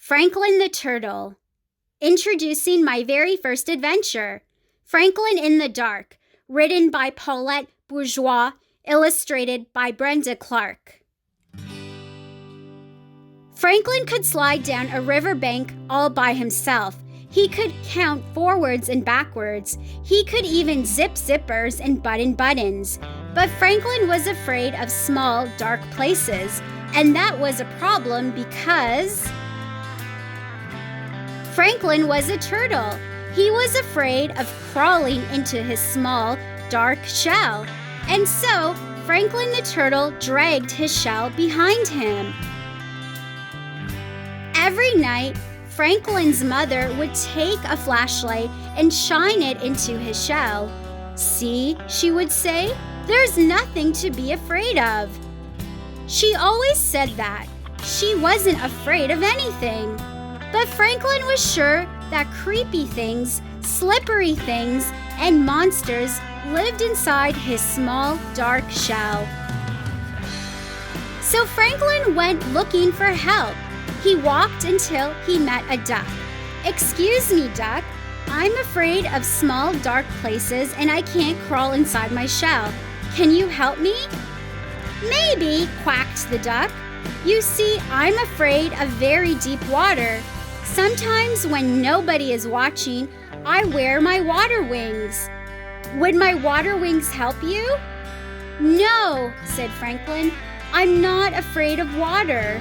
Franklin the Turtle. Introducing my very first adventure, Franklin in the Dark, written by Paulette Bourgeois, illustrated by Brenda Clark. Franklin could slide down a riverbank all by himself. He could count forwards and backwards. He could even zip zippers and button buttons. But Franklin was afraid of small, dark places, and that was a problem because Franklin was a turtle. He was afraid of crawling into his small, dark shell. And so, Franklin the Turtle dragged his shell behind him. Every night, Franklin's mother would take a flashlight and shine it into his shell. "See," she would say, "there's nothing to be afraid of." She always said that. She wasn't afraid of anything. But Franklin was sure that creepy things, slippery things, and monsters lived inside his small, dark shell. So Franklin went looking for help. He walked until he met a duck. "Excuse me, duck. I'm afraid of small, dark places and I can't crawl inside my shell. Can you help me?" "Maybe," quacked the duck. "You see, I'm afraid of very deep water. Sometimes when nobody is watching, I wear my water wings. Would my water wings help you?" "No," said Franklin. "I'm not afraid of water."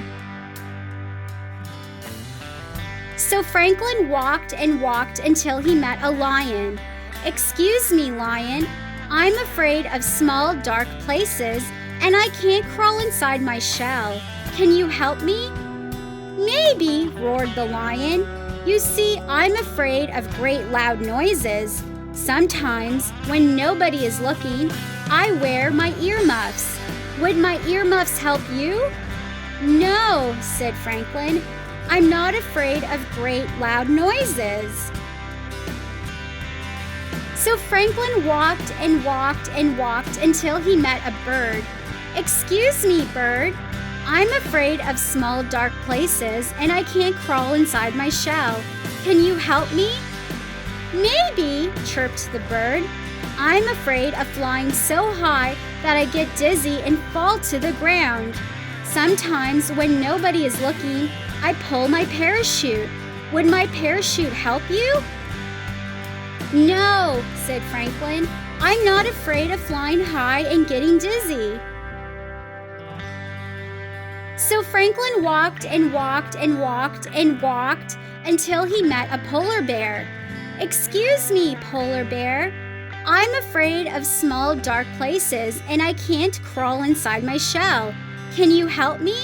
So Franklin walked and walked until he met a lion. "Excuse me, lion. I'm afraid of small, dark places, and I can't crawl inside my shell. Can you help me?" "Maybe," roared the lion. "You see, I'm afraid of great loud noises. Sometimes, when nobody is looking, I wear my earmuffs. Would my earmuffs help you?" "No," said Franklin. "I'm not afraid of great loud noises." So Franklin walked and walked and walked until he met a bird. "Excuse me, bird. I'm afraid of small, dark places, and I can't crawl inside my shell. Can you help me?" "Maybe," chirped the bird. "I'm afraid of flying so high that I get dizzy and fall to the ground. Sometimes when nobody is looking, I pull my parachute. Would my parachute help you?" "No," said Franklin. "I'm not afraid of flying high and getting dizzy." So Franklin walked and walked and walked and walked until he met a polar bear. "Excuse me, polar bear. I'm afraid of small, dark places and I can't crawl inside my shell. Can you help me?"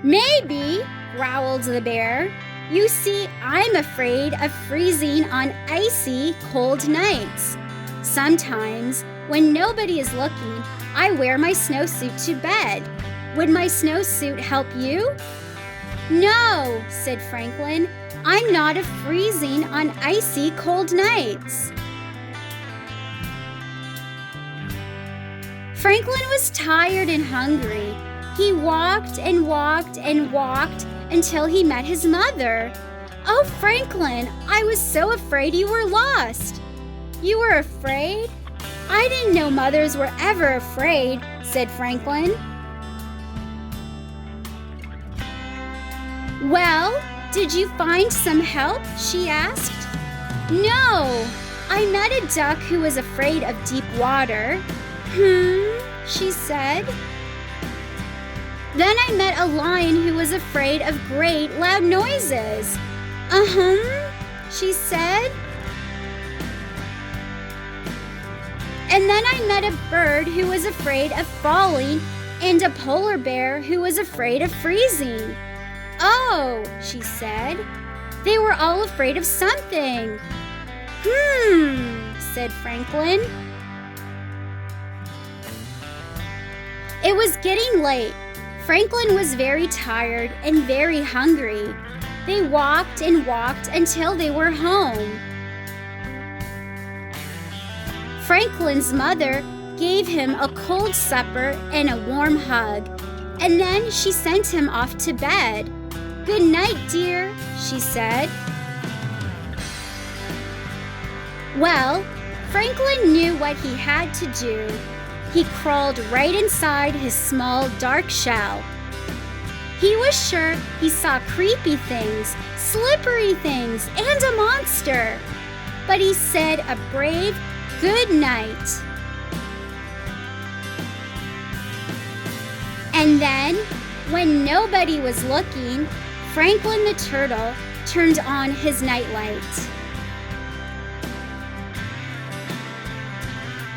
"Maybe," growled the bear. "You see, I'm afraid of freezing on icy, cold nights. Sometimes, when nobody is looking, I wear my snowsuit to bed. Would my snowsuit help you?" "No," said Franklin. "I'm not of freezing on icy, cold nights." Franklin was tired and hungry. He walked and walked and walked until he met his mother. "Oh, Franklin, I was so afraid you were lost." "You were afraid? I didn't know mothers were ever afraid," said Franklin. "Well, did you find some help?" she asked. "No, I met a duck who was afraid of deep water." She said. "Then I met a lion who was afraid of great loud noises." She said. "And then I met a bird who was afraid of falling and a polar bear who was afraid of freezing." "Oh," she said. "They were all afraid of something." Said Franklin. It was getting late. Franklin was very tired and very hungry. They walked and walked until they were home. Franklin's mother gave him a cold supper and a warm hug, and then she sent him off to bed. "Good night, dear," she said. Well, Franklin knew what he had to do. He crawled right inside his small, dark shell. He was sure he saw creepy things, slippery things, and a monster. But he said a brave good night. And then, when nobody was looking, Franklin the turtle turned on his nightlight.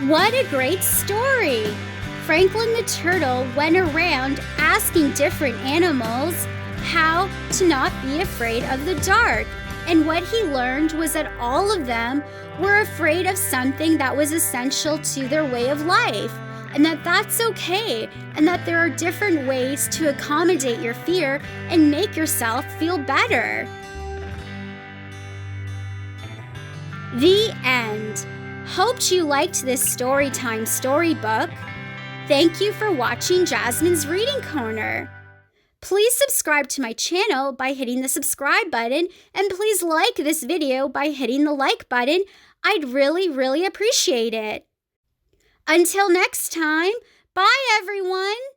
What a great story! Franklin the turtle went around asking different animals how to not be afraid of the dark. And what he learned was that all of them were afraid of something that was essential to their way of life, and that that's okay, and that there are different ways to accommodate your fear and make yourself feel better. The end. Hoped you liked this Storytime storybook. Thank you for watching Jasmine's Reading Corner. Please subscribe to my channel by hitting the subscribe button, and please like this video by hitting the like button. I'd really appreciate it. Until next time, bye everyone!